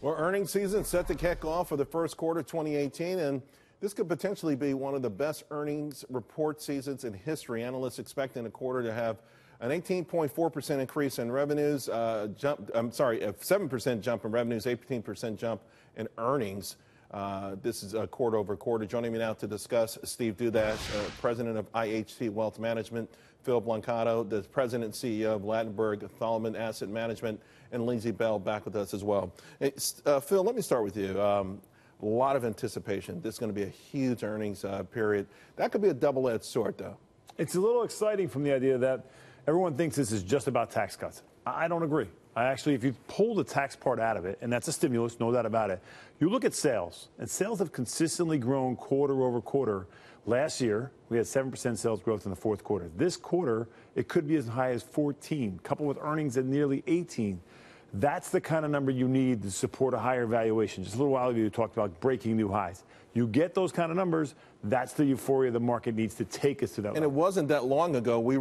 Well, earnings season set to kick off for the first quarter 2018, and this could potentially be one of the best earnings report seasons in history. Analysts expecting the quarter to have an 18.4% increase in revenues, a 7% jump in revenues, 18% jump in earnings. This is quarter over quarter. Joining me now to discuss, Steve Dudash, president of IHT Wealth Management, Phil Blancato, the president and CEO of Ladenburg Thalmann Asset Management, and Lindsey Bell back with us as well. Hey, Phil, let me start with you. A lot of anticipation. This is going to be a huge earnings period. That could be a double-edged sword, though. It's a little exciting from the idea that everyone thinks this is just about tax cuts. I don't agree. If you pull the tax part out of it, and that's a stimulus, no doubt about it, you look at sales, and sales have consistently grown quarter over quarter. Last year, we had 7% sales growth in the fourth quarter. This quarter, it could be as high as 14, coupled with earnings at nearly 18. That's the kind of number you need to support a higher valuation. Just a little while ago, you talked about breaking new highs. You get those kind of numbers, that's the euphoria the market needs to take us to that level. And it wasn't that long ago we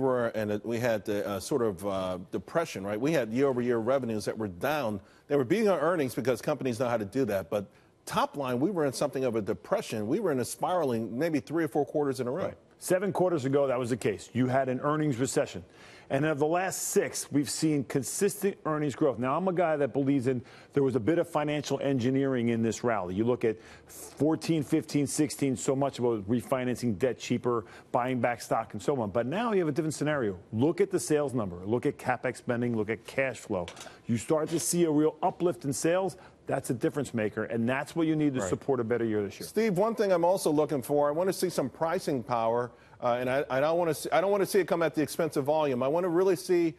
had the sort of depression, right? We had year-over-year revenues that were down. They were beating our earnings because companies know how to do that. But top line, we were in something of a depression. We were in a spiraling maybe 3 or 4 quarters in a row. Right. 7 quarters ago, that was the case. You had an earnings recession. And of the last 6, we've seen consistent earnings growth. Now, I'm a guy that believes there was a bit of financial engineering in this rally. You look at 14, 15, 16, so much about refinancing debt cheaper, buying back stock, and so on. But now you have a different scenario. Look at the sales number. Look at CapEx spending. Look at cash flow. You start to see a real uplift in sales. That's a difference maker, and that's what you need to support a better year this year. Steve, one thing I'm also looking for, I want to see some pricing power, and I don't want to see it come at the expense of volume. I want to really see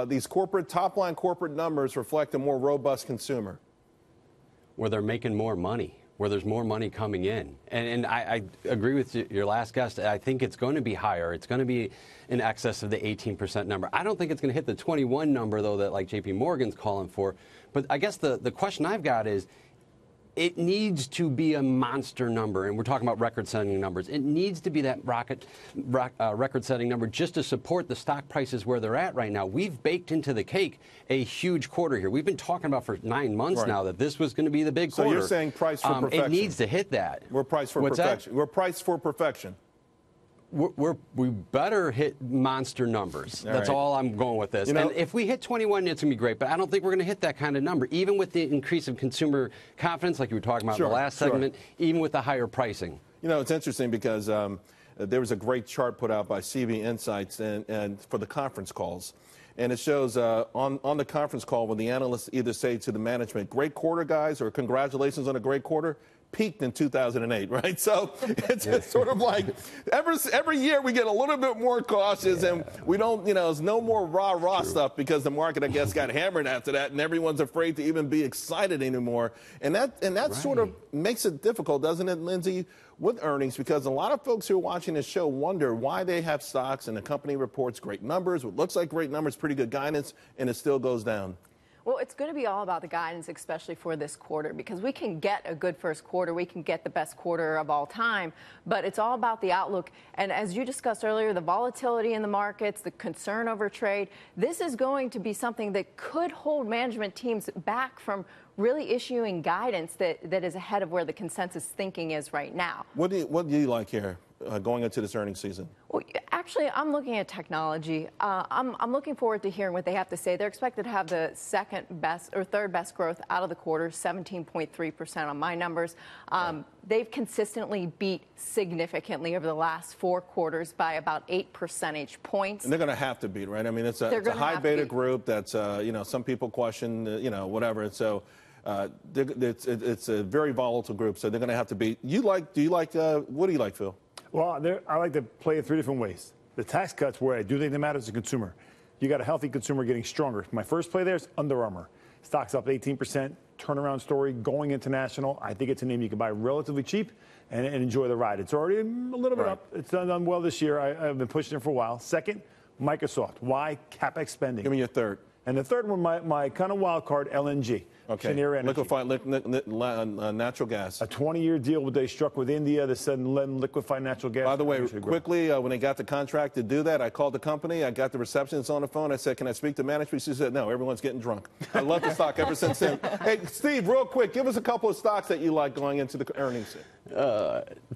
these top-line corporate numbers reflect a more robust consumer. Where they're making more money, where there's more money coming in. And I agree with your last guest. I think it's going to be higher. It's going to be in excess of the 18% number. I don't think it's going to hit the 21 number, though, that like J.P. Morgan's calling for. But I guess the question I've got is, it needs to be a monster number, and we're talking about record-setting numbers. It needs to be that record-setting number just to support the stock prices where they're at right now. We've baked into the cake a huge quarter here. We've been talking about for 9 months now that this was going to be the big quarter. So you're saying price for perfection. It needs to hit that. We're priced for perfection. We're priced for perfection. We better hit monster numbers. That's all I'm going with this. And if we hit 21, it's going to be great. But I don't think we're going to hit that kind of number, even with the increase of consumer confidence, like you were talking about in the last segment, even with the higher pricing. You know, it's interesting because there was a great chart put out by CV Insights and for the conference calls. And it shows on the conference call when the analysts either say to the management, great quarter, guys, or congratulations on a great quarter, peaked in 2008, right? So it's sort of like every year we get a little bit more cautious and we don't, there's no more rah-rah stuff because the market, I guess, got hammered after that and everyone's afraid to even be excited anymore. And that sort of makes it difficult, doesn't it, Lindsey, with earnings? Because a lot of folks who are watching this show wonder why they have stocks and the company reports great numbers, what looks like great numbers, pretty good guidance, and it still goes down. Well, it's going to be all about the guidance, especially for this quarter, because we can get a good first quarter. We can get the best quarter of all time, but it's all about the outlook. And as you discussed earlier, the volatility in the markets, the concern over trade, this is going to be something that could hold management teams back from really issuing guidance that is ahead of where the consensus thinking is right now. What do you like here going into this earnings season? Well, actually, I'm looking at technology. I'm looking forward to hearing what they have to say. They're expected to have the second best or third best growth out of the quarter, 17.3% on my numbers. They've consistently beat significantly over the last 4 quarters by about 8 percentage points. And they're going to have to beat, right? I mean, it's a high beta group that's, some people question, whatever. And so it's a very volatile group, so they're going to have to beat. What do you like, Phil? Well, I like to play it 3 different ways. The tax cuts, where I do think they matter as a consumer. You got a healthy consumer getting stronger. My first play there is Under Armour. Stock's up 18%, turnaround story, going international. I think it's a name you can buy relatively cheap and enjoy the ride. It's already a little bit up. It's done well this year. I've been pushing it for a while. Second, Microsoft. Why? CapEx spending. Give me your third. And the third one, my kind of wild card, LNG. Okay. Cheniere Energy. Liquefied natural gas. A 20-year deal they struck with India that said let them liquefy natural gas. By the way, quickly, when they got the contract to do that, I called the company. I got the receptionist on the phone. I said, can I speak to management? She said, no, everyone's getting drunk. I love the stock ever since then. Hey, Steve, real quick, give us a couple of stocks that you like going into the earnings.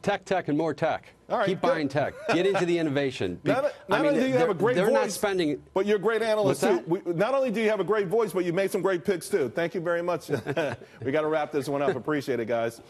Tech, and more tech. All right, keep buying tech. Get into the innovation. Not only do you have a great voice, they're not spending. But you're a great analyst, too. Not only do you have a great voice, but you made some great picks, too. Thank you very much. We got to wrap this one up. Appreciate it, guys.